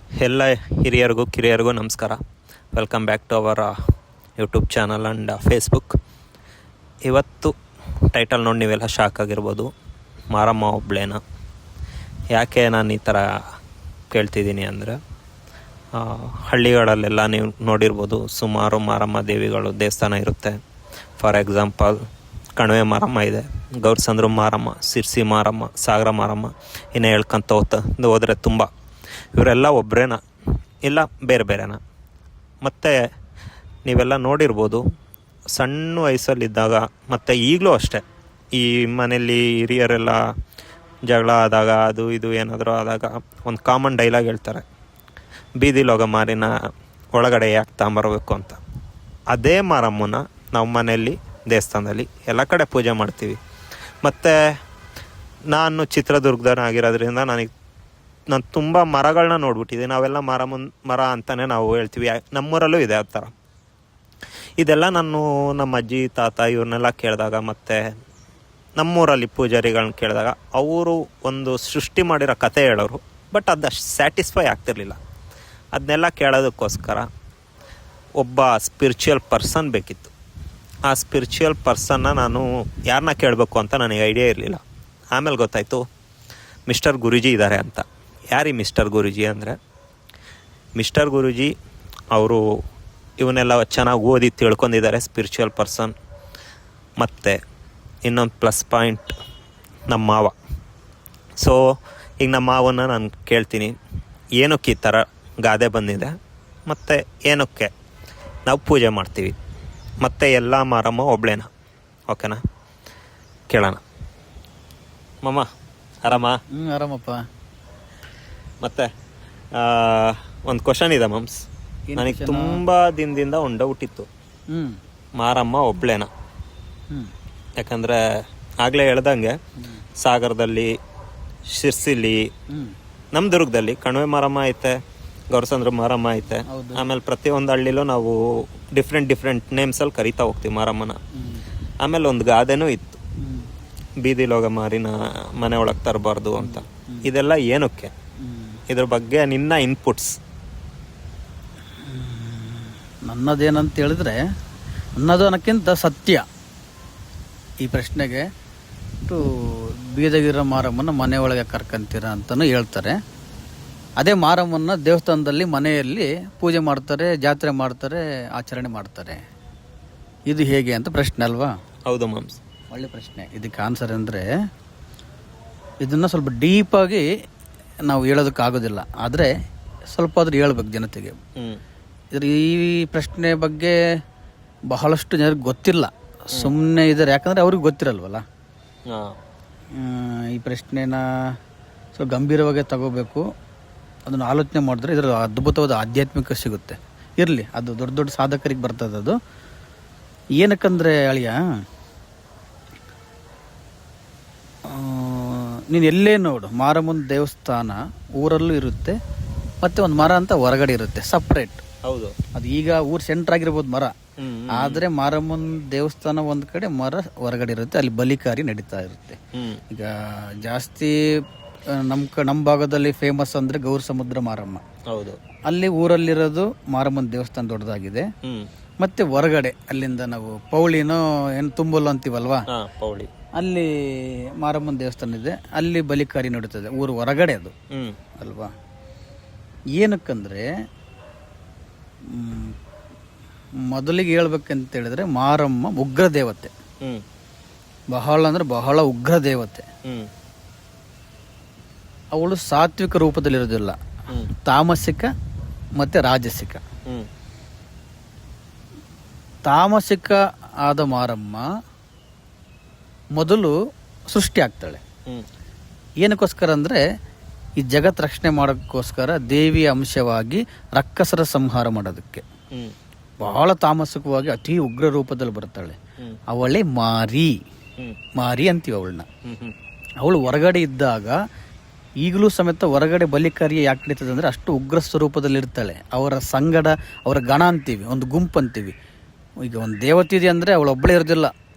ಎಲ್ಲ ಹಿರಿಯರಿಗೂ ಕಿರಿಯರಿಗೂ ನಮಸ್ಕಾರ. Welcome back to our YouTube channel and Facebook. ಇವತ್ತು ಟೈಟಲ್ ನೋಡಿ ನೀವೆಲ್ಲ ಶಾಕ್ ಆಗಿರ್ಬೋದು, ಮಾರಮ್ಮ ಒಬ್ಳೇನ. ಯಾಕೆ ನಾನು ಈ ಥರ ಕೇಳ್ತಿದ್ದೀನಿ ಅಂದರೆ, ಹಳ್ಳಿಗಳಲ್ಲೆಲ್ಲ ನೀವು ನೋಡಿರ್ಬೋದು, ಸುಮಾರು ಮಾರಮ್ಮ ದೇವಿಗಳು ದೇವಸ್ಥಾನ ಇರುತ್ತೆ. ಫಾರ್ ಎಕ್ಸಾಂಪಲ್ ಕಣಿವೆ ಮಾರಮ್ಮ ಇದೆ, ಗೌರಸಂದ್ರ ಮಾರಮ್ಮ, ಸಿರ್ಸಿ ಮಾರಮ್ಮ, ಸಾಗರ ಮಾರಮ್ಮ, ಇನ್ನು ಹೇಳ್ಕೊಂತ ಹೋದರೆ ತುಂಬ. ಇವರೆಲ್ಲ ಒಬ್ಬರೇನ ಇಲ್ಲ ಬೇರೆ ಬೇರೆನಾ? ಮತ್ತು ನೀವೆಲ್ಲ ನೋಡಿರ್ಬೋದು, ಸಣ್ಣ ವಯಸ್ಸಲ್ಲಿದ್ದಾಗ ಮತ್ತು ಈಗಲೂ ಅಷ್ಟೇ, ಈ ಮನೆಯಲ್ಲಿ ಹಿರಿಯರೆಲ್ಲ ಜಗಳ ಆದಾಗ ಅದು ಇದು ಏನಾದರೂ ಆದಾಗ ಒಂದು ಕಾಮನ್ ಡೈಲಾಗ್ ಹೇಳ್ತಾರೆ, ಬೀದಿಲೋಗ ಮಾರಿನ ಒಳಗಡೆ ಯಾಕೆ ತಗೊಂಬರ್ಬೇಕು ಅಂತ. ಅದೇ ಮಾರಮ್ಮನ ನಾವು ಮನೆಯಲ್ಲಿ ದೇವಸ್ಥಾನದಲ್ಲಿ ಎಲ್ಲ ಕಡೆ ಪೂಜೆ ಮಾಡ್ತೀವಿ. ಮತ್ತು ನಾನು ಚಿತ್ರದುರ್ಗದವನಾಗಿರೋದ್ರಿಂದ ನಾನು ತುಂಬ ಮರಗಳನ್ನ ನೋಡ್ಬಿಟ್ಟಿದ್ದೆ. ನಾವೆಲ್ಲ ಮರ ಅಂತಲೇ ನಾವು ಹೇಳ್ತೀವಿ, ನಮ್ಮೂರಲ್ಲೂ ಇದೆ ಆ ಥರ. ಇದೆಲ್ಲ ನಾನು ನಮ್ಮ ಅಜ್ಜಿ ತಾತ ಇವ್ರನ್ನೆಲ್ಲ ಕೇಳಿದಾಗ, ಮತ್ತು ನಮ್ಮೂರಲ್ಲಿ ಪೂಜಾರಿಗಳನ್ನ ಕೇಳಿದಾಗ ಅವರು ಒಂದು ಸೃಷ್ಟಿ ಮಾಡಿರೋ ಕತೆ ಹೇಳೋರು. ಬಟ್ ಅದಷ್ಟು ಸ್ಯಾಟಿಸ್ಫೈ ಆಗ್ತಿರ್ಲಿಲ್ಲ. ಅದನ್ನೆಲ್ಲ ಕೇಳೋದಕ್ಕೋಸ್ಕರ ಒಬ್ಬ ಸ್ಪಿರಿಚುವಲ್ ಪರ್ಸನ್ ಬೇಕಿತ್ತು. ಆ ಸ್ಪಿರಿಚುವಲ್ ಪರ್ಸನ್ನ ನಾನು ಯಾರನ್ನ ಕೇಳಬೇಕು ಅಂತ ನನಗೆ ಐಡಿಯಾ ಇರಲಿಲ್ಲ. ಆಮೇಲೆ ಗೊತ್ತಾಯಿತು ಮಿಸ್ಟರ್ ಗುರೂಜಿ ಇದ್ದಾರೆ ಅಂತ. ಯಾರೀ ಮಿಸ್ಟರ್ ಗುರೂಜಿ ಅಂದರೆ, ಮಿಸ್ಟರ್ ಗುರೂಜಿ ಅವರು ಇವನ್ನೆಲ್ಲ ಚೆನ್ನಾಗಿ ಓದಿ ತಿಳ್ಕೊಂಡಿದ್ದಾರೆ, ಸ್ಪಿರಿಚುವಲ್ ಪರ್ಸನ್. ಮತ್ತು ಇನ್ನೊಂದು ಪ್ಲಸ್ ಪಾಯಿಂಟ್ ನಮ್ಮ ಮಾವ. ಸೊ ಈಗ ನಮ್ಮ ಮಾವನ್ನ ನಾನು ಕೇಳ್ತೀನಿ, ಏನಕ್ಕೆ ಈ ಥರ ಗಾದೆ ಬಂದಿದೆ ಮತ್ತು ಏನಕ್ಕೆ ನಾವು ಪೂಜೆ ಮಾಡ್ತೀವಿ, ಮತ್ತು ಎಲ್ಲ ಮಾರಮ್ಮ ಒಬ್ಳೇನ? ಓಕೆನಾ, ಕೇಳೋಣ. ಮಮ್ಮ ಆರಾಮ? ಆರಾಮಪ್ಪ. ಮತ್ತು ಒಂದು ಕ್ವಶನ್ ಇದೆ ಮಮ್ಸ್, ನನಗೆ ತುಂಬ ದಿನದಿಂದ ಒಂದು ಡೌಟ್ ಇತ್ತು, ಮಾರಮ್ಮ ಒಬ್ಳೇನ? ಯಾಕಂದರೆ ಆಗಲೇ ಹೇಳ್ದಂಗೆ ಸಾಗರದಲ್ಲಿ, ಶಿರ್ಸಿಲಿ, ನಮ್ಮ ದುರ್ಗದಲ್ಲಿ ಕಣಿವೆ ಮಾರಮ್ಮ ಐತೆ, ಗೌರಸಂದ್ರ ಮಾರಮ್ಮ ಐತೆ. ಆಮೇಲೆ ಪ್ರತಿಯೊಂದು ಹಳ್ಳಿಲೂ ನಾವು ಡಿಫ್ರೆಂಟ್ ನೇಮ್ಸಲ್ಲಿ ಕರಿತಾ ಹೋಗ್ತೀವಿ ಮಾರಮ್ಮನ. ಆಮೇಲೆ ಒಂದು ಗಾದೆನೂ ಇತ್ತು, ಬೀದಿಲೋಗ ಮಾರಿನ ಮನೆ ಒಳಗೆ ತರಬಾರ್ದು ಅಂತ. ಇದೆಲ್ಲ ಏನಕ್ಕೆ? ಇದ್ರ ಬಗ್ಗೆ ನಿನ್ನ ಇನ್ಪುಟ್ಸ್. ನನ್ನದೇನಂತ ಹೇಳಿದ್ರೆ, ನನ್ನದು ಅನ್ನೋಕ್ಕಿಂತ ಸತ್ಯ ಈ ಪ್ರಶ್ನೆಗೆ. ಬೀದಗಿರೋ ಮಾರಮ್ಮನ ಮನೆ ಒಳಗೆ ಕರ್ಕೊಂತೀರ ಅಂತಲೂ ಹೇಳ್ತಾರೆ. ಅದೇ ಮಾರಮ್ಮನ ದೇವಸ್ಥಾನದಲ್ಲಿ ಮನೆಯಲ್ಲಿ ಪೂಜೆ ಮಾಡ್ತಾರೆ, ಜಾತ್ರೆ ಮಾಡ್ತಾರೆ, ಆಚರಣೆ ಮಾಡ್ತಾರೆ. ಇದು ಹೇಗೆ ಅಂತ ಪ್ರಶ್ನೆ ಅಲ್ವಾ? ಹೌದು ಮಾಮ್ಸ್, ಒಳ್ಳೆ ಪ್ರಶ್ನೆ. ಇದಕ್ಕೆ ಆನ್ಸರ್ ಅಂದರೆ, ಇದನ್ನು ಸ್ವಲ್ಪ ಡೀಪಾಗಿ ನಾವು ಹೇಳೋದಕ್ಕಾಗೋದಿಲ್ಲ, ಆದರೆ ಸ್ವಲ್ಪ ಆದರೂ ಹೇಳ್ಬೇಕು ಜನತೆಗೆ. ಈ ಪ್ರಶ್ನೆ ಬಗ್ಗೆ ಬಹಳಷ್ಟು ಜನರಿಗೆ ಗೊತ್ತಿಲ್ಲ, ಸುಮ್ಮನೆ ಇದ್ದಾರೆ. ಯಾಕಂದರೆ ಅವ್ರಿಗೆ ಗೊತ್ತಿರಲ್ವಲ್ಲ. ಈ ಪ್ರಶ್ನೆನ ಸ್ವಲ್ಪ ಗಂಭೀರವಾಗಿ ತಗೋಬೇಕು. ಅದನ್ನು ಆಲೋಚನೆ ಮಾಡಿದ್ರೆ ಇದರ ಅದ್ಭುತವಾದ ಆಧ್ಯಾತ್ಮಿಕ ಸಿಗುತ್ತೆ. ಇರಲಿ, ಅದು ದೊಡ್ಡ ದೊಡ್ಡ ಸಾಧಕರಿಗೆ ಬರ್ತದೆ. ಅದು ಏನಕ್ಕಂದರೆ ಅಳಿಯ, ನೀನು ಎಲ್ಲೇ ನೋಡು, ಮಾರಮ್ಮನ ದೇವಸ್ಥಾನ ಊರಲ್ಲೂ ಇರುತ್ತೆ, ಮತ್ತು ಒಂದು ಮರ ಅಂತ ಹೊರಗಡೆ ಇರುತ್ತೆ ಸಪ್ರೇಟ್. ಹೌದು, ಅದು ಈಗ ಊರು ಸೆಂಟ್ರ್ ಆಗಿರ್ಬೋದು ಮರ, ಆದರೆ ಮಾರಮ್ಮನ ದೇವಸ್ಥಾನ ಒಂದು ಕಡೆ, ಮರ ಹೊರಗಡೆ ಇರುತ್ತೆ. ಅಲ್ಲಿ ಬಲಿಕಾರಿ ನಡೀತಾ ಇರುತ್ತೆ. ಈಗ ಜಾಸ್ತಿ ನಮ್ಮ ಭಾಗದಲ್ಲಿ ಫೇಮಸ್ ಅಂದರೆ ಗೌರಸಮುದ್ರ ಮಾರಮ್ಮ. ಹೌದು, ಅಲ್ಲಿ ಊರಲ್ಲಿರೋದು ಮಾರಮ್ಮನ ದೇವಸ್ಥಾನ ದೊಡ್ಡದಾಗಿದೆ. ಮತ್ತೆ ಹೊರಗಡೆ ಅಲ್ಲಿಂದ ನಾವು ಪೌಳಿನೋ ಏನು ತುಂಬಲು ಅಂತೀವಲ್ವಾ, ಪೌಳಿ, ಅಲ್ಲಿ ಮಾರಮ್ಮನ ದೇವಸ್ಥಾನ ಇದೆ. ಅಲ್ಲಿ ಬಲಿಕಾರಿ ನಡೀತದೆ, ಊರು ಹೊರಗಡೆ ಅದು ಅಲ್ವಾ. ಏನಕ್ಕಂದ್ರೆ ಮೊದಲಿಗೆ ಹೇಳ್ಬೇಕಂತ ಹೇಳಿದ್ರೆ, ಮಾರಮ್ಮ ಉಗ್ರ ದೇವತೆ, ಬಹಳ ಅಂದ್ರೆ ಬಹಳ ಉಗ್ರ ದೇವತೆ. ಅವಳು ಸಾತ್ವಿಕ ರೂಪದಲ್ಲಿರೋದಿಲ್ಲ, ತಾಮಸಿಕ ಮತ್ತೆ ರಾಜಸಿಕ. ತಾಮಸಿಕ ಆದ ಮಾರಮ್ಮ ಮೊದಲು ಸೃಷ್ಟಿ ಆಗ್ತಾಳೆ. ಏನಕ್ಕೋಸ್ಕರ ಅಂದರೆ, ಈ ಜಗತ್ ರಕ್ಷಣೆ ಮಾಡೋಕ್ಕೋಸ್ಕರ, ದೇವಿಯ ಅಂಶವಾಗಿ ರಕ್ಕಸರ ಸಂಹಾರ ಮಾಡೋದಕ್ಕೆ ಬಹಳ ತಾಮಸಿಕವಾಗಿ ಅತಿ ಉಗ್ರ ರೂಪದಲ್ಲಿ ಬರ್ತಾಳೆ. ಅವಳೇ ಮಾರಿ ಅಂತೀವಿ ಅವಳನ್ನ. ಅವಳು ಹೊರಗಡೆ ಇದ್ದಾಗ ಈಗಲೂ ಸಮೇತ ಹೊರಗಡೆ ಬಲಿಕಾರಿಯ ಯಾಕೆ ನಡೀತದೆ ಅಂದರೆ, ಅಷ್ಟು ಉಗ್ರ ಸ್ವರೂಪದಲ್ಲಿ ಇರ್ತಾಳೆ. ಅವರ ಸಂಗಡ, ಅವರ ಗಣ ಅಂತೀವಿ, ಒಂದು ಗುಂಪು ಅಂತೀವಿ. ಈಗ ಒಂದು ದೇವತೆ ಇದೆ ಅಂದರೆ ಅವಳೊಬ್ಬಳೇ ಇರೋದಿಲ್ಲ,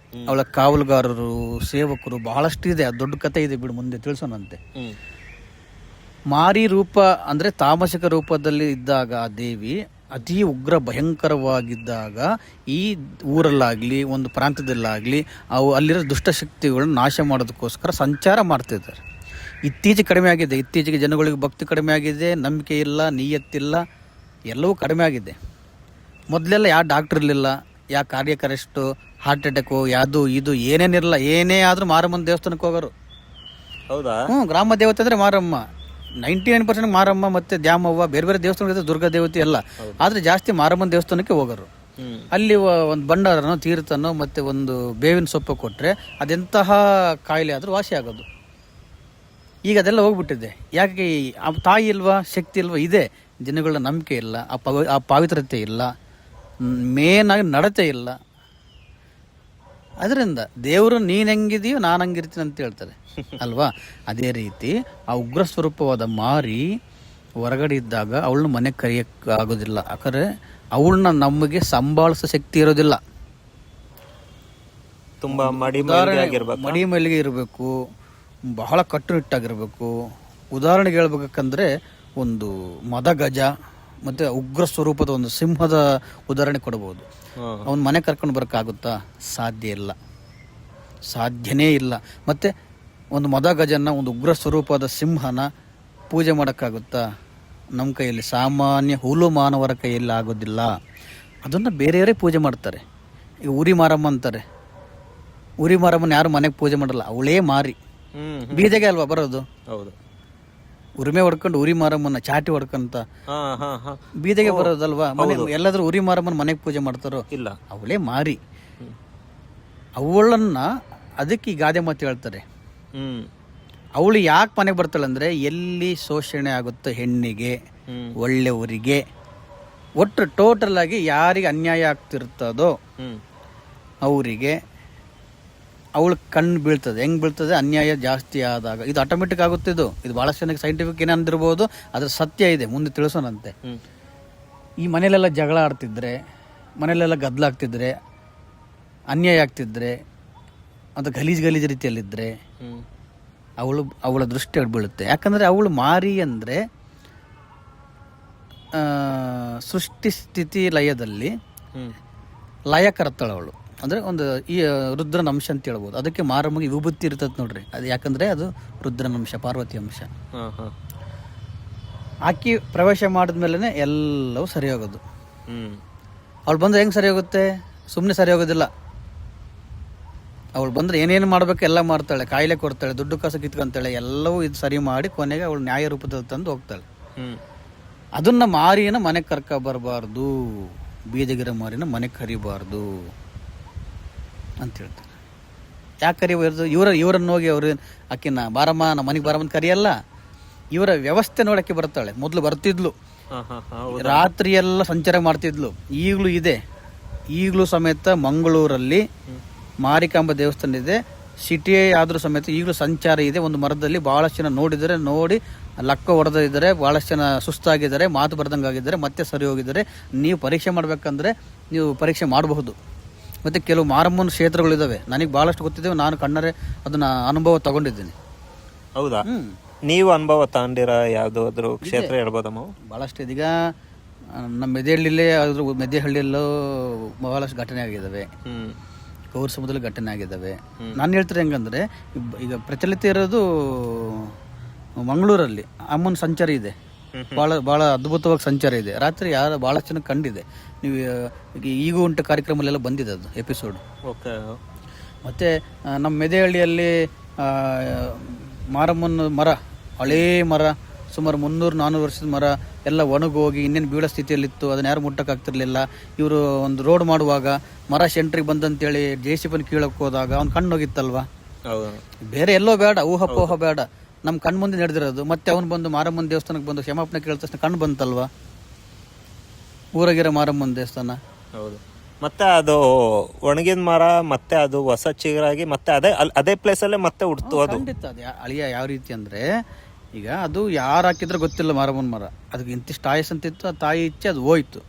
ಅವಳ ಕಾವಲುಗಾರರು, ಸೇವಕರು ಬಹಳಷ್ಟು ಇದೆ. ದೊಡ್ಡ ಕತೆ ಇದೆ ಬಿಡು, ಮುಂದೆ ತಿಳಿಸೋಣಂತೆ. ಮಾರಿ ರೂಪ ಅಂದರೆ ತಾಮಸಿಕ ರೂಪದಲ್ಲಿ ಇದ್ದಾಗ ಆ ದೇವಿ ಅತಿ ಉಗ್ರ ಭಯಂಕರವಾಗಿದ್ದಾಗ ಈ ಊರಲ್ಲಾಗಲಿ ಒಂದು ಪ್ರಾಂತ್ಯದಲ್ಲಾಗಲಿ ಅಲ್ಲಿರೋ ದುಷ್ಟಶಕ್ತಿಗಳನ್ನ ನಾಶ ಮಾಡೋದಕ್ಕೋಸ್ಕರ ಸಂಚಾರ ಮಾಡ್ತಿದ್ದಾರೆ. ಇತ್ತೀಚೆಗೆ ಕಡಿಮೆ ಆಗಿದೆ. ಇತ್ತೀಚೆಗೆ ಜನಗಳಿಗೆ ಭಕ್ತಿ ಕಡಿಮೆ ಆಗಿದೆ, ನಂಬಿಕೆ ಇಲ್ಲ, ನಿಯತ್ತಿಲ್ಲ, ಎಲ್ಲವೂ ಕಡಿಮೆ ಆಗಿದೆ. ಮೊದಲೆಲ್ಲ ಯಾವ ಡಾಕ್ಟ್ರ್ ಇರಲಿಲ್ಲ, ಯಾವ ಕಾರ್ಡಿಯಾಕ್ ಅರೆಸ್ಟು, ಹಾರ್ಟ್ ಅಟ್ಯಾಕು, ಯಾವುದು ಇದು ಏನೇನಿರಲ್ಲ. ಏನೇ ಆದರೂ ಮಾರಮ್ಮನ ದೇವಸ್ಥಾನಕ್ಕೆ ಹೋಗೋರು. ಹೌದಾ? ಗ್ರಾಮ ದೇವತೆ ಅಂದರೆ ಮಾರಮ್ಮ. 99% ಮಾರಮ್ಮ ಮತ್ತು ದ್ಯಾಮವ್ವ, ಬೇರೆ ಬೇರೆ ದೇವಸ್ಥಾನಗಳಿದೆ, ದುರ್ಗಾ ದೇವತೆ ಎಲ್ಲ. ಆದರೆ ಜಾಸ್ತಿ ಮಾರಮ್ಮನ ದೇವಸ್ಥಾನಕ್ಕೆ ಹೋಗೋರು. ಅಲ್ಲಿ ಒಂದು ಭಂಡಾರನೋ ತೀರ್ಥನೋ ಮತ್ತು ಒಂದು ಬೇವಿನ ಸೊಪ್ಪು ಕೊಟ್ಟರೆ ಅದೆಂತಹ ಕಾಯಿಲೆ ಆದರೂ ವಾಸಿ ಆಗೋದು. ಈಗ ಅದೆಲ್ಲ ಹೋಗ್ಬಿಟ್ಟಿದೆ. ಯಾಕೆ? ಆ ತಾಯಿ ಇಲ್ವಾ, ಶಕ್ತಿ ಇಲ್ವಾ? ಇದೆ. ಜನಗಳ ನಂಬಿಕೆ ಇಲ್ಲ, ಆ ಪವಿತ್ರತೆ ಇಲ್ಲ, ಮೇನಾಗಿ ನಡತೆ ಇಲ್ಲ. ಅದರಿಂದ ದೇವರು ನೀನು ಹೆಂಗಿದೆಯೋ ನಾನು ಹಂಗಿರ್ತೀನಿ ಅಂತ ಹೇಳ್ತಾರೆ ಅಲ್ವಾ? ಅದೇ ರೀತಿ ಆ ಉಗ್ರ ಸ್ವರೂಪವಾದ ಮಾರಿ ಹೊರಗಡೆ ಇದ್ದಾಗ ಅವಳನ್ನ ಮನೆಗೆ ಕರೆಯೋಕ್ಕೆ ಆಗೋದಿಲ್ಲ. ಯಾಕಂದರೆ ಅವಳನ್ನ ನಮಗೆ ಸಂಭಾಳಿಸೋ ಶಕ್ತಿ ಇರೋದಿಲ್ಲ. ತುಂಬ ಮಡಿ ಮೈಲಿಗೆ ಇರಬೇಕು, ಬಹಳ ಕಟ್ಟುನಿಟ್ಟಾಗಿರಬೇಕು. ಉದಾಹರಣೆಗೆ ಹೇಳ್ಬೇಕಂದ್ರೆ ಒಂದು ಮದಗಜ ಮತ್ತು ಉಗ್ರ ಸ್ವರೂಪದ ಒಂದು ಸಿಂಹದ ಉದಾಹರಣೆ ಕೊಡ್ಬೋದು. ಅವನ ಮನೆ ಕರ್ಕೊಂಡು ಬರೋಕ್ಕಾಗುತ್ತಾ? ಸಾಧ್ಯ ಇಲ್ಲ, ಸಾಧ್ಯನೇ ಇಲ್ಲ. ಮತ್ತು ಒಂದು ಮದಗಜನ, ಒಂದು ಉಗ್ರ ಸ್ವರೂಪದ ಸಿಂಹನ ಪೂಜೆ ಮಾಡೋಕ್ಕಾಗುತ್ತಾ? ನಮ್ಮ ಕೈಯಲ್ಲಿ, ಸಾಮಾನ್ಯ ಹುಲು ಮಾನವರ ಕೈಯಲ್ಲಿ ಆಗೋದಿಲ್ಲ. ಅದನ್ನು ಬೇರೆಯವರೇ ಪೂಜೆ ಮಾಡ್ತಾರೆ. ಈಗ ಉರಿ ಮಾರಮ್ಮ ಅಂತಾರೆ. ಉರಿ ಮಾರಮ್ಮನ ಯಾರು ಮನೆಗೆ ಪೂಜೆ ಮಾಡಲ್ಲ, ಅವಳೇ ಮಾರಿ. ಬೀದಿಗೆ ಅಲ್ವಾ ಬರೋದು? ಹೌದು. ಉರಿಮೆ ಹೊಡ್ಕೊಂಡು ಉರಿ ಮಾರಮ್ಮನ ಚಾಟಿ ಹೊಡ್ಕೊಂತ ಬೀದಿಗೆ ಬರೋದಲ್ವಾ? ಮನೆ ಎಲ್ಲಾದ್ರೂ ಉರಿ ಮಾರಮ್ಮನ ಮನೆಗೆ ಪೂಜೆ ಮಾಡ್ತಾರೋ? ಇಲ್ಲ, ಅವಳೇ ಮಾರಿ. ಅವಳನ್ನ ಅದಕ್ಕೆ ಈ ಗಾದೆ ಮಾತು ಹೇಳ್ತಾರೆ. ಅವಳು ಯಾಕೆ ಮನೆಗೆ ಬರ್ತಾಳೆ ಅಂದರೆ, ಎಲ್ಲಿ ಶೋಷಣೆ ಆಗುತ್ತೋ ಹೆಣ್ಣಿಗೆ, ಒಳ್ಳೆಯವರಿಗೆ, ಒಟ್ಟು ಟೋಟಲ್ ಆಗಿ ಯಾರಿಗೆ ಅನ್ಯಾಯ ಆಗ್ತಿರ್ತದೋ ಅವರಿಗೆ ಅವಳು ಕಣ್ಣು ಬೀಳ್ತದೆ. ಹೆಂಗೆ ಬೀಳ್ತದೆ? ಅನ್ಯಾಯ ಜಾಸ್ತಿ ಆದಾಗ. ಇದು ಆಟೋಮೆಟಿಕ್ ಆಗುತ್ತೆ. ಇದು ಭಾಳಷ್ಟು ಜನಕ್ಕೆ ಸೈಂಟಿಫಿಕ್ ಏನೇ ಅಂದಿರ್ಬೋದು, ಅದ್ರ ಸತ್ಯ ಇದೆ, ಮುಂದೆ ತಿಳಿಸೋಣಂತೆ. ಈ ಮನೇಲೆಲ್ಲ ಜಗಳ ಆಡ್ತಿದ್ರೆ, ಮನೇಲೆಲ್ಲ ಗದ್ದಲಾಗ್ತಿದ್ರೆ, ಅನ್ಯಾಯ ಆಗ್ತಿದ್ರೆ, ಅಂತ ಗಲೀಜು ರೀತಿಯಲ್ಲಿದ್ದರೆ ಅವಳ ದೃಷ್ಟಿ ಬೀಳುತ್ತೆ. ಯಾಕಂದರೆ ಅವಳು ಮಾರಿ ಅಂದರೆ ಸೃಷ್ಟಿ ಸ್ಥಿತಿ ಲಯದಲ್ಲಿ ಲಯ ಕರ್ತಾಳೆ ಅವಳು. ಅಂದರೆ ಒಂದು ಈ ರುದ್ರನ ಅಂಶ ಅಂತ ಹೇಳ್ಬೋದು. ಅದಕ್ಕೆ ಮಾರಮ್ಮಗೆ ವಿಭೂತಿ ಇರ್ತದೆ ನೋಡ್ರಿ. ಅದು ಯಾಕಂದರೆ ಅದು ರುದ್ರನ ಅಂಶ, ಪಾರ್ವತಿ ಅಂಶ. ಆಕಿ ಪ್ರವೇಶ ಮಾಡಿದ್ಮೇಲೆ ಎಲ್ಲವೂ ಸರಿ ಹೋಗೋದು. ಅವಳು ಬಂದರೆ ಹೆಂಗೆ ಸರಿ ಹೋಗುತ್ತೆ? ಸುಮ್ಮನೆ ಸರಿ ಹೋಗೋದಿಲ್ಲ. ಅವಳು ಬಂದರೆ ಏನೇನು ಮಾಡಬೇಕು ಎಲ್ಲ ಮಾಡ್ತಾಳೆ. ಕಾಯಿಲೆ ಕೊಡ್ತಾಳೆ, ದುಡ್ಡು ಕಾಸು ಕಿತ್ಕೊಂತಾಳೆ, ಎಲ್ಲವೂ ಇದು ಸರಿ ಮಾಡಿ ಕೊನೆಗೆ ಅವಳು ನ್ಯಾಯ ರೂಪದಲ್ಲಿ ತಂದು ಹೋಗ್ತಾಳೆ. ಅದನ್ನು ಮಾರಿನ ಮನೆಗೆ ಕರ್ಕ ಬರಬಾರ್ದು, ಬೀದಿಗಿರೋ ಮಾರಿನ ಮನೆಗೆ ಕರಿಬಾರ್ದು ಅಂತ ಹೇಳ್ತಾರೆ. ಯಾಕೆ ಕರಿಬಾರ್ದು? ಇವರನ್ನು ಹೋಗಿ ಅವರು ಆಕಿನ ಬಾರಮ್ಮ ನಮ್ಮ ಮನೆಗೆ ಬಾರಮ್ಮನ ಕರಿಯಲ್ಲ. ಇವರ ವ್ಯವಸ್ಥೆ ನೋಡೋಕ್ಕೆ ಬರ್ತಾಳೆ. ಮೊದಲು ಬರ್ತಿದ್ಲು, ರಾತ್ರಿ ಎಲ್ಲ ಸಂಚಾರ ಮಾಡ್ತಿದ್ಲು. ಈಗಲೂ ಇದೆ. ಈಗಲೂ ಸಮೇತ ಮಂಗಳೂರಲ್ಲಿ ಮಾರಿಕಾಂಬ ದೇವಸ್ಥಾನ ಇದೆ. ಸಿಟಿ ಆದರೂ ಸಮೇತ ಈಗಲೂ ಸಂಚಾರ ಇದೆ. ಒಂದು ಮರದಲ್ಲಿ ಭಾಳಷ್ಟು ಜನ ನೋಡಿ ಲಕ್ಕ ಹೊಡೆದಿದ್ದಾರೆ, ಭಾಳಷ್ಟು ಜನ ಸುಸ್ತಾಗಿದ್ದಾರೆ, ಮಾತು ಬರ್ದಂಗೆ ಆಗಿದ್ದಾರೆ, ಮತ್ತೆ ಸರಿ ಹೋಗಿದ್ದಾರೆ. ನೀವು ಪರೀಕ್ಷೆ ಮಾಡಬೇಕಂದ್ರೆ ನೀವು ಪರೀಕ್ಷೆ ಮಾಡಬಹುದು. ಮತ್ತು ಕೆಲವು ಮಾರಮ್ಮನ ಕ್ಷೇತ್ರಗಳಿದ್ದಾವೆ, ನನಗೆ ಭಾಳಷ್ಟು ಗೊತ್ತಿದ್ದೇವೆ. ನಾನು ಕಣ್ಣರೆ ಅದನ್ನು ಅನುಭವ ತಗೊಂಡಿದ್ದೀನಿ. ಹೌದಾ? ನೀವು ಅನುಭವ ತಗೊಂಡಿರೋ ಯಾವುದಾದ್ರೂ ಕ್ಷೇತ್ರ ಹೇಳ್ಬೋದಮ್ಮ? ಭಾಳಷ್ಟು. ಇದೀಗ ನಮ್ಮ ಮೆದೆಹಳ್ಳಿಲೇ ಆದರೂ ಮೆದೆಹಳ್ಳಿಯಲ್ಲೂ ಭಾಳಷ್ಟು ಘಟನೆ ಆಗಿದ್ದಾವೆ. ಗೌರ ಸಮುದ್ರದಲ್ಲಿ ಘಟನೆ ಆಗಿದ್ದಾವೆ. ನಾನು ಹೇಳ್ತಾರೆ ಹೆಂಗಂದರೆ, ಈಗ ಪ್ರಚಲಿತ ಇರೋದು ಮಂಗಳೂರಲ್ಲಿ ಅಮ್ಮನ ಸಂಚಾರ ಇದೆ. ಭಾಳ ಅದ್ಭುತವಾಗಿ ಸಂಚಾರ ಇದೆ. ರಾತ್ರಿ ಭಾಳಷ್ಟು ಜನ ಕಂಡಿದೆ. ನೀವು ಈಗೂ ಉಂಟು ಕಾರ್ಯಕ್ರಮದಲ್ಲೆಲ್ಲ ಬಂದಿದೆ ಅದು ಎಪಿಸೋಡ್. ಮತ್ತು ನಮ್ಮ ಮೆದೆಹಳ್ಳಿಯಲ್ಲಿ ಮಾರಮ್ಮನ ಮರ, ಹಳೇ ಮರ, ಸುಮಾರು 300-400 ವರ್ಷದ ಮರ ಎಲ್ಲ ಒಣಗೋಗಿ ಇನ್ನೇನು ಬೀಳೋ ಸ್ಥಿತಿಯಲ್ಲಿತ್ತು. ಅದನ್ನು ಯಾರು ಮುಟ್ಟಕ್ಕಾಗ್ತಿರ್ಲಿಲ್ಲ. ಇವರು ಒಂದು ರೋಡ್ ಮಾಡುವಾಗ ಮರ ಸೆಂಟ್ರಿಗೆ ಬಂದಂತೇಳಿ JCB ಕೀಳಕ್ಕೆ ಹೋದಾಗ ಅವ್ನು ಕಣ್ಣು ಹೋಗಿತ್ತಲ್ವ. ಬೇರೆ ಎಲ್ಲೋ ಬೇಡ, ಊಹಪೋಹ ಬೇಡ, ನಮ್ಮ ಕಣ್ಣು ಮುಂದೆ ನಡೆದಿರೋದು. ಮತ್ತೆ ಅವನು ಬಂದು ಮಾರಮ್ಮನ ದೇವಸ್ಥಾನಕ್ಕೆ ಬಂದು ಕ್ಷಮಾಪಣೆ ಕೇಳಿದ ತಕ್ಷಣ ಕಣ್ಣು ಬಂತಲ್ವ, ಊರಾಗಿರೋ ಮಾರಮ್ಮನ ದೇವಸ್ಥಾನ. ಹೌದು. ಮತ್ತೆ ಅದು ಒಣಗಿದ ಮರ ಮತ್ತೆ ಅದು ಹೊಸ ಚಿಗುರಾಗಿ ಮತ್ತೆ ಅದೇ ಪ್ಲೇಸಲ್ಲೇ ಮತ್ತೆ ಹುಡ್ತು. ಅದು ಖಂಡಿತ. ಅದು ಅಳಿಯ ಯಾವ ರೀತಿ ಅಂದರೆ, ಈಗ ಅದು ಯಾರು ಹಾಕಿದ್ರೆ ಗೊತ್ತಿಲ್ಲ ಮಾರಮ್ಮನ ಮರ, ಅದಕ್ಕೆ ಇಂತಿಷ್ಟು ಆಯಸ್ ಅಂತಿತ್ತು, ಆ ತಾಯಿ ಇಚ್ಛೆ ಅದು ಹೋಯ್ತು.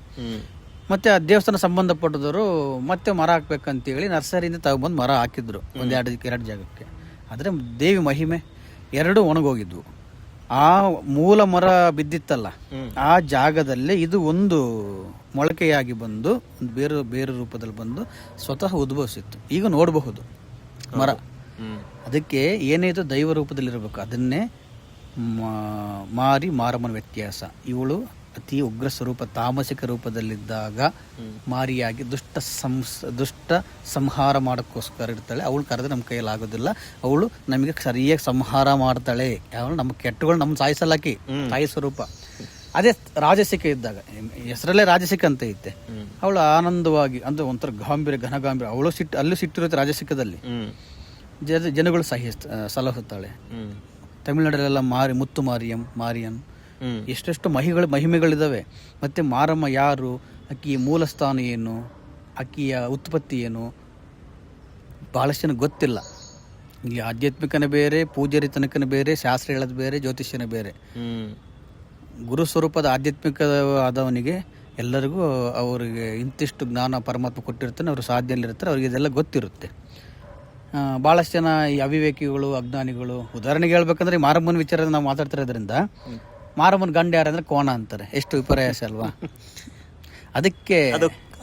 ಮತ್ತೆ ಆ ದೇವಸ್ಥಾನ ಸಂಬಂಧಪಟ್ಟದವರು ಮತ್ತೆ ಮರ ಹಾಕ್ಬೇಕಂತೇಳಿ ನರ್ಸರಿಯಿಂದ ತಗೊಂಬಂದು ಮರ ಹಾಕಿದ್ರು ಒಂದು ಎರಡು ಜಾಗಕ್ಕೆ. ಆದರೆ ದೇವಿ ಮಹಿಮೆ ಎರಡೂ ಒಣಗೋಗಿದ್ವು. ಆ ಮೂಲ ಮರ ಬಿದ್ದಿತ್ತಲ್ಲ, ಆ ಜಾಗದಲ್ಲಿ ಇದು ಒಂದು ಮೊಳಕೆಯಾಗಿ ಬಂದು ಬೇರೆ ಬೇರೆ ರೂಪದಲ್ಲಿ ಬಂದು ಸ್ವತಃ ಉದ್ಭವಿಸಿತ್ತು. ಈಗ ನೋಡಬಹುದು ಮರ. ಅದಕ್ಕೆ ಏನೇದು ದೈವ ರೂಪದಲ್ಲಿರಬೇಕು, ಅದನ್ನೇ ಮಾರಿ ಮಾರಮ್ಮನ ವ್ಯತ್ಯಾಸ. ಇವಳು ಅತಿ ಉಗ್ರ ಸ್ವರೂಪ ತಾಮಸಿಕ ರೂಪದಲ್ಲಿದ್ದಾಗ ಮಾರಿಯಾಗಿ ದುಷ್ಟ ಸಂಹಾರ ಮಾಡೋಕ್ಕೋಸ್ಕರ ಇರ್ತಾಳೆ. ಅವಳು ಕರೆದ್ರೆ ನಮ್ಮ ಕೈಯಲ್ಲಿ ಆಗೋದಿಲ್ಲ. ಅವಳು ನಮಗೆ ಸರಿಯಾಗಿ ಸಂಹಾರ ಮಾಡ್ತಾಳೆ. ಅವಳು ನಮ್ಮ ಕೆಟ್ಟಗಳು ನಮ್ಮ ಸಾಯಿಸಲಾಕಿ ತಾಯಿ ಸ್ವರೂಪ. ಅದೇ ರಾಜಸಿಕ ಇದ್ದಾಗ, ಹೆಸರಲ್ಲೇ ರಾಜಸಿಕ ಅಂತ ಐತೆ, ಅವಳು ಆನಂದವಾಗಿ ಅಂದ್ರೆ ಒಂಥರ ಗಾಂಭೀರ್ಯ ಘನಗಾಂಭೀರ್ಯ. ಅವಳು ಅಲ್ಲೂ ಸಿಟ್ಟಿರುತ್ತೆ ರಾಜಸಿಕದಲ್ಲಿ. ಜನಗಳು ಸಲಹುತ್ತಾಳೆ. ತಮಿಳುನಾಡಲ್ಲೆಲ್ಲ ಮುತ್ತು ಮಾರಿಯನ್ ಎಷ್ಟೆಷ್ಟು ಮಹಿಮೆಗಳಿದಾವೆ. ಮತ್ತೆ ಮಾರಮ್ಮ ಯಾರು, ಅಕ್ಕಿಯ ಮೂಲ ಸ್ಥಾನ ಏನು, ಅಕ್ಕಿಯ ಉತ್ಪತ್ತಿ ಏನು, ಬಹಳಷ್ಟು ಜನ ಗೊತ್ತಿಲ್ಲ. ಇಲ್ಲಿ ಆಧ್ಯಾತ್ಮಿಕನೇ ಬೇರೆ, ಪೂಜಾರಿ ತನಕನೇ ಬೇರೆ, ಶಾಸ್ತ್ರ ಹೇಳೋದು ಬೇರೆ, ಜ್ಯೋತಿಷ್ಯನೇ ಬೇರೆ. ಗುರು ಸ್ವರೂಪದ ಆಧ್ಯಾತ್ಮಿಕ ಆದವನಿಗೆ ಎಲ್ಲರಿಗೂ ಅವರಿಗೆ ಇಂತಿಷ್ಟು ಜ್ಞಾನ ಪರಮಾತ್ಮ ಕೊಟ್ಟಿರ್ತಾನೆ, ಅವರು ಸಾಧ್ಯಲ್ಲಿರ್ತಾರೆ, ಅವ್ರಿಗೆ ಇದೆಲ್ಲ ಗೊತ್ತಿರುತ್ತೆ. ಭಾಳಷ್ಟು ಜನ ಈ ಅವಿವೇಕಿಗಳು, ಅಜ್ಞಾನಿಗಳು, ಉದಾಹರಣೆಗೆ ಹೇಳ್ಬೇಕಂದ್ರೆ ಮಾರಮ್ಮನ ವಿಚಾರ ನಾವು ಮಾತಾಡ್ತಿರೋದ್ರಿಂದ ಮಾರಮ್ಮನ ಗಂಡ ಯಾರಂದ್ರೆ ಕೋಣ ಅಂತಾರೆ. ಎಷ್ಟು ವಿಪರ್ಯಾಸ ಅಲ್ವಾ? ಅದಕ್ಕೆ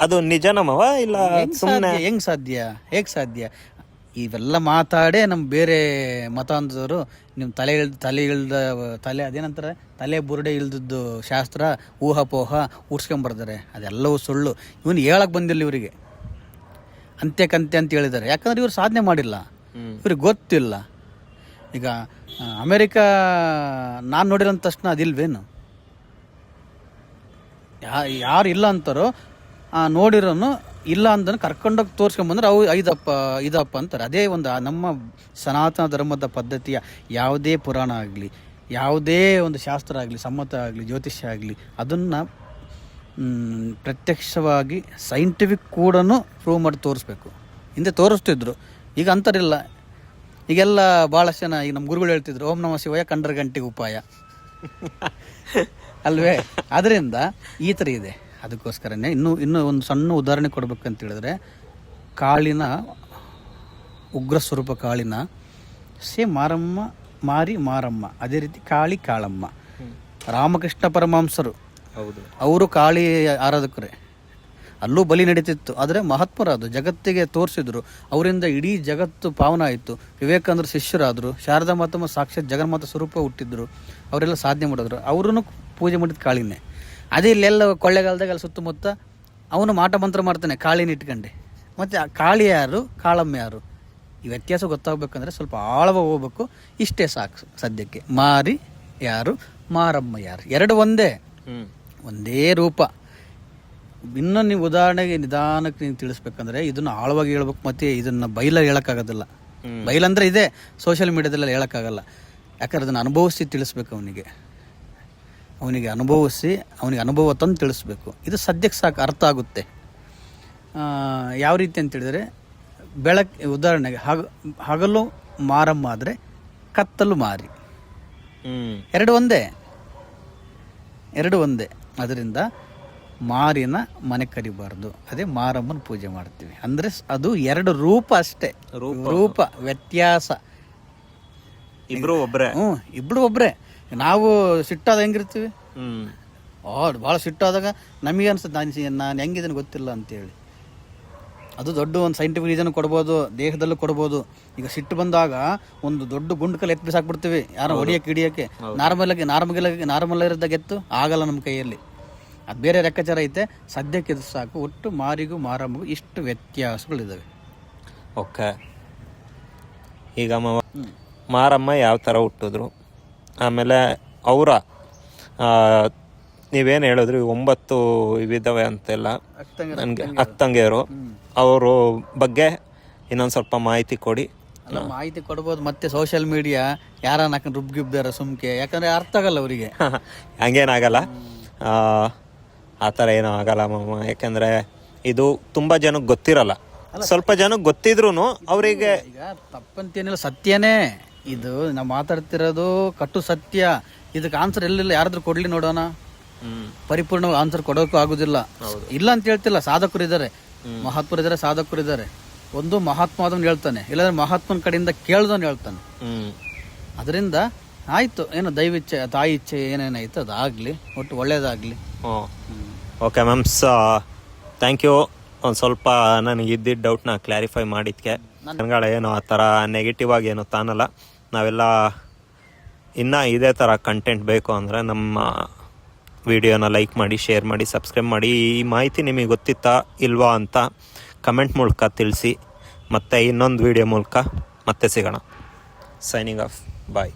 ಅದು ನಿಜ ನಮ್ಮವ ಇಲ್ಲ ಹೆಂಗ್ ಸಾಧ್ಯ ಇವೆಲ್ಲ ಮಾತಾಡೇ ನಮ್ಮ ಬೇರೆ ಮತಾಂಧದವರು ನಿಮ್ಮ ತಲೆ ಅದೇನಂತಾರೆ, ತಲೆ ಬುರುಡೆ ಇಲ್ದದ್ದು ಶಾಸ್ತ್ರ ಊಹಾಪೋಹ ಊಡ್ಸ್ಕೊಂಬರ್ತಾರೆ. ಅದೆಲ್ಲವೂ ಸುಳ್ಳು. ಇವನು ಹೇಳಕ್ ಬಂದಿಲ್ಲ ಇವರಿಗೆ. ಅಂತ್ಯಕ್ಕಂತ್ಯ ಅಂತ ಹೇಳಿದ್ದಾರೆ. ಯಾಕಂದ್ರೆ ಇವ್ರು ಸಾಧನೆ ಮಾಡಿಲ್ಲ, ಇವ್ರಿಗೆ ಗೊತ್ತಿಲ್ಲ. ಈಗ ಅಮೇರಿಕಾ ನಾನು ನೋಡಿರೋ ತಕ್ಷಣ ಅದಿಲ್ವೇನು? ಯಾರು ಇಲ್ಲ ಅಂತಾರೋ ನೋಡಿರೋನು ಇಲ್ಲ ಅಂತ ಕರ್ಕೊಂಡೋಗಿ ತೋರಿಸ್ಕೊಂಬಂದ್ರೆ ಅವು ಇದಪ್ಪ ಅಂತಾರೆ. ಅದೇ ಒಂದು ನಮ್ಮ ಸನಾತನ ಧರ್ಮದ ಪದ್ಧತಿಯ ಯಾವುದೇ ಪುರಾಣ ಆಗಲಿ, ಯಾವುದೇ ಒಂದು ಶಾಸ್ತ್ರ ಆಗಲಿ, ಸಮ್ಮತ ಆಗಲಿ, ಜ್ಯೋತಿಷ್ಯ ಆಗಲಿ, ಅದನ್ನು ಪ್ರತ್ಯಕ್ಷವಾಗಿ ಸೈಂಟಿಫಿಕ್ ಕೂಡ ಪ್ರೂವ್ ಮಾಡಿ ತೋರಿಸ್ಬೇಕು. ಹಿಂದೆ ತೋರಿಸ್ತಿದ್ರು, ಈಗ ಅಂತಾರಿಲ್ಲ. ಈಗೆಲ್ಲ ಭಾಳಷ್ಟು ಜನ ಈಗ ನಮ್ಮ ಗುರುಗಳು ಹೇಳ್ತಿದ್ರು, ಓಂ ನಮಃ ಶಿವಾಯ ಕಂಡ್ರ ಗಂಟೆಗೆ ಉಪಾಯ ಅಲ್ವೇ? ಅದರಿಂದ ಈ ಥರ ಇದೆ. ಅದಕ್ಕೋಸ್ಕರನೇ ಇನ್ನೂ ಒಂದು ಸಣ್ಣ ಉದಾಹರಣೆ ಕೊಡ್ಬೇಕಂತ ಹೇಳಿದ್ರೆ, ಕಾಳಿನ ಉಗ್ರ ಸ್ವರೂಪ ಕಾಳಿನ ಸೇಮ್ ಮಾರಮ್ಮ, ಅದೇ ರೀತಿ ಕಾಳಮ್ಮ. ರಾಮಕೃಷ್ಣ ಪರಮಹಂಸರು ಅವರು ಕಾಳಿ ಆರಾಧಕರೇ. ಅಲ್ಲೂ ಬಲಿ ನಡೀತಿತ್ತು. ಆದರೆ ಮಹಾತ್ಮರಾದರು, ಜಗತ್ತಿಗೆ ತೋರಿಸಿದ್ರು. ಅವರಿಂದ ಇಡೀ ಜಗತ್ತು ಪಾವನ ಆಯಿತು. ವಿವೇಕಾನಂದರು ಶಿಷ್ಯರಾದರು. ಶಾರದಾ ಮಾತಮ್ಮ ಸಾಕ್ಷಾತ್ ಜಗನ್ಮಾತ ಸ್ವರೂಪ ಹುಟ್ಟಿದ್ರು. ಅವರೆಲ್ಲ ಸಾಧನೆ ಮಾಡಿದ್ರು. ಅವರನ್ನು ಪೂಜೆ ಮಾಡಿದ ಕಾಳಿನೇ. ಅದೇ ಇಲ್ಲೆಲ್ಲ ಕೊಳ್ಳೆಗಾಲದಾಗ ಅಲ್ಲಿ ಸುತ್ತಮುತ್ತ ಅವನು ಮಾಟ ಮಂತ್ರ ಮಾಡ್ತಾನೆ ಕಾಳಿನ ಇಟ್ಕೊಂಡೆ. ಮತ್ತು ಆ ಕಾಳಿ ಯಾರು, ಕಾಳಮ್ಮ ಯಾರು, ಈ ವ್ಯತ್ಯಾಸ ಗೊತ್ತಾಗಬೇಕಂದ್ರೆ ಸ್ವಲ್ಪ ಆಳವಾಗಿ ಹೋಗ್ಬೇಕು. ಇಷ್ಟೇ ಸಾಕು ಸದ್ಯಕ್ಕೆ. ಮಾರಿ ಯಾರು, ಮಾರಮ್ಮ ಯಾರು, ಎರಡು ಒಂದೇ ರೂಪ. ಇನ್ನೂ ನೀವು ಉದಾಹರಣೆಗೆ ನಿಧಾನಕ್ಕೆ ನೀವು ತಿಳಿಸ್ಬೇಕಂದ್ರೆ ಇದನ್ನು ಆಳವಾಗಿ ಹೇಳ್ಬೇಕು. ಮತ್ತು ಇದನ್ನು ಬೈಲ ಹೇಳೋಕ್ಕಾಗೋದಿಲ್ಲ. ಬೈಲಂದ್ರೆ ಇದೆ, ಸೋಷಿಯಲ್ ಮೀಡಿಯಾದಲ್ಲೆಲ್ಲ ಹೇಳೋಕ್ಕಾಗಲ್ಲ. ಯಾಕಂದ್ರೆ ಅದನ್ನು ಅನುಭವಿಸಿ ತಿಳಿಸ್ಬೇಕು. ಅವನಿಗೆ ಅನುಭವಿಸಿ ಅವನಿಗೆ ಅನುಭವ ತಂದು ತಿಳಿಸ್ಬೇಕು. ಇದು ಸದ್ಯಕ್ಕೆ ಸಾಕು, ಅರ್ಥ ಆಗುತ್ತೆ. ಯಾವ ರೀತಿ ಅಂತೇಳಿದರೆ, ಉದಾಹರಣೆಗೆ ಹಗಲು ಮಾರಮ್ಮ ಆದರೆ ಕತ್ತಲು ಮಾರಿ, ಎರಡು ಒಂದೇ. ಅದರಿಂದ ಮಾರಿನ ಮನೆ ಕರಿಬಾರ್ದು. ಅದೇ ಮಾರಮ್ಮನ ಪೂಜೆ ಮಾಡ್ತೀವಿ. ಅಂದರೆ ಅದು ಎರಡು ರೂಪ ಅಷ್ಟೇ, ರೂಪ ವ್ಯತ್ಯಾಸ. ಇಬ್ರು ಒಬ್ರೆ. ನಾವು ಸಿಟ್ಟಾದ ಹೆಂಗಿರ್ತೀವಿ, ಭಾಳ ಸಿಟ್ಟಾದಾಗ ನಮಗೆ ಅನ್ಸುತ್ತೆ ನಾನು ಹೆಂಗಿದ್ದೇನೆ ಗೊತ್ತಿಲ್ಲ ಅಂತೇಳಿ. ಅದು ದೊಡ್ಡ ಒಂದು ಸೈಂಟಿಫಿಕ್ ರೀಸನ್ ಕೊಡ್ಬೋದು, ದೇಹದಲ್ಲೂ ಕೊಡ್ಬೋದು. ಈಗ ಸಿಟ್ಟು ಬಂದಾಗ ಒಂದು ದೊಡ್ಡ ಗುಂಡ್ಕಲ್ಲಿ ಎತ್ತು ಬಿಸಾಕ್ಬಿಡ್ತೀವಿ, ಯಾರೋ ಹಿಡಿಯೋಕ್ಕೆ. ನಾರ್ಮಲ್ ಇರೋದಾಗ ಎತ್ತು ಆಗಲ್ಲ ನಮ್ಮ ಕೈಯಲ್ಲಿ. ಅದು ಬೇರೆ ಲೆಕ್ಕಾಚಾರ ಐತೆ. ಸದ್ಯಕ್ಕೆ ಇದು ಸಾಕು. ಒಟ್ಟು ಮಾರಿಗೂ ಮಾರಮ್ಮಗೂ ಇಷ್ಟು ವ್ಯತ್ಯಾಸಗಳಿದ್ದಾವೆ. ಓಕೆ. ಈಗ ಮಾರಮ್ಮ ಯಾವ ಥರ ಹುಟ್ಟಿದ್ರು, ಆಮೇಲೆ ಅವರ ನೀವೇನು ಹೇಳಿದ್ರಿ 9 ಇವಿದ್ದಾವೆ ಅಂತೆಲ್ಲ, ನನಗೆ ಅಕ್ಕಂಗಿಯರು ಅವರು ಬಗ್ಗೆ ಇನ್ನೊಂದು ಸ್ವಲ್ಪ ಮಾಹಿತಿ ಕೊಡಿ. ಮಾಹಿತಿ ಕೊಡ್ಬೋದು. ಮತ್ತೆ ಸೋಷಿಯಲ್ ಮೀಡಿಯಾ ಯಾರ ನಾಲ್ಕು ರುಬ್ಗಿಬ್ದಾರ ಸುಮ್ಕೆ, ಯಾಕಂದ್ರೆ ಅರ್ಥ ಆಗಲ್ಲ ಅವರಿಗೆ. ಹಂಗೇನಾಗಲ್ಲ, ಆ ಥರ ಏನೂ ಆಗಲ್ಲ ಮಾಮ. ಯಾಕೆಂದರೆ ಇದು ತುಂಬ ಜನಕ್ಕೆ ಗೊತ್ತಿರಲ್ಲ. ಸ್ವಲ್ಪ ಜನಕ್ಕೆ ಗೊತ್ತಿದ್ರು ಅವರಿಗೆ ಈಗ ತಪ್ಪಂತೇನಿಲ್ಲ, ಸತ್ಯನೇ ಇದು. ನಾವು ಮಾತಾಡ್ತಿರೋದು ಕಟ್ಟು ಸತ್ಯ. ಇದಕ್ಕೆ ಆನ್ಸರ್ ಎಲ್ಲಿಲ್ಲ, ಯಾರಾದ್ರೂ ಕೊಡ್ಲಿ ನೋಡೋಣ. ಪರಿಪೂರ್ಣ ಆನ್ಸರ್ ಕೊಡೋಕ್ಕೂ ಆಗುದಿಲ್ಲ. ಇಲ್ಲ ಅಂತ ಹೇಳ್ತಿಲ್ಲ, ಸಾಧಕರು ಇದ್ದಾರೆ, ಮಹಾತ್ಮರು ಇದ್ದಾರೆ, ಸಾಧಕರು ಇದ್ದಾರೆ. ಒಂದು ಮಹಾತ್ಮ ಅದನ್ನು ಹೇಳ್ತಾನೆ, ಇಲ್ಲಾಂದ್ರೆ ಮಹಾತ್ಮನ ಕಡೆಯಿಂದ ಕೇಳ್ದವನು ಹೇಳ್ತಾನೆ. ಅದರಿಂದ ಆಯಿತು, ಏನೋ ದೈವಿಚ್ಛೆ ತಾಯಿ ಇಚ್ಛೆ ಏನೇನಾಯ್ತು ಅದಾಗಲಿ, ಒಟ್ಟು ಒಳ್ಳೇದಾಗಲಿ. ಹ್ಞೂ ಓಕೆ ಮ್ಯಾಮ್ಸ್, ಥ್ಯಾಂಕ್ ಯು. ಒಂದು ಸ್ವಲ್ಪ ನನಗೆ ಇದ್ದಿದ್ದ ಡೌಟ್ನ ಕ್ಲಾರಿಫೈ ಮಾಡಿದ್ಕೆ. ನನಗಳ ಏನೋ ಆ ಥರ ನೆಗೆಟಿವ್ ಆಗಿ ಏನೋ ತಾನಲ್ಲ. ನಾವೆಲ್ಲ ಇನ್ನೂ ಇದೇ ಥರ ಕಂಟೆಂಟ್ ಬೇಕು ಅಂದರೆ ನಮ್ಮ ವಿಡಿಯೋನ ಲೈಕ್ ಮಾಡಿ, ಶೇರ್ ಮಾಡಿ, ಸಬ್ಸ್ಕ್ರೈಬ್ ಮಾಡಿ. ಈ ಮಾಹಿತಿ ನಿಮಗೆ ಗೊತ್ತಿತ್ತಾ ಇಲ್ವಾ ಅಂತ ಕಮೆಂಟ್ ಮೂಲಕ ತಿಳಿಸಿ. ಮತ್ತು ಇನ್ನೊಂದು ವಿಡಿಯೋ ಮೂಲಕ ಮತ್ತೆ ಸಿಗೋಣ. ಸೈನಿಂಗ್ ಆಫ್, ಬಾಯ್.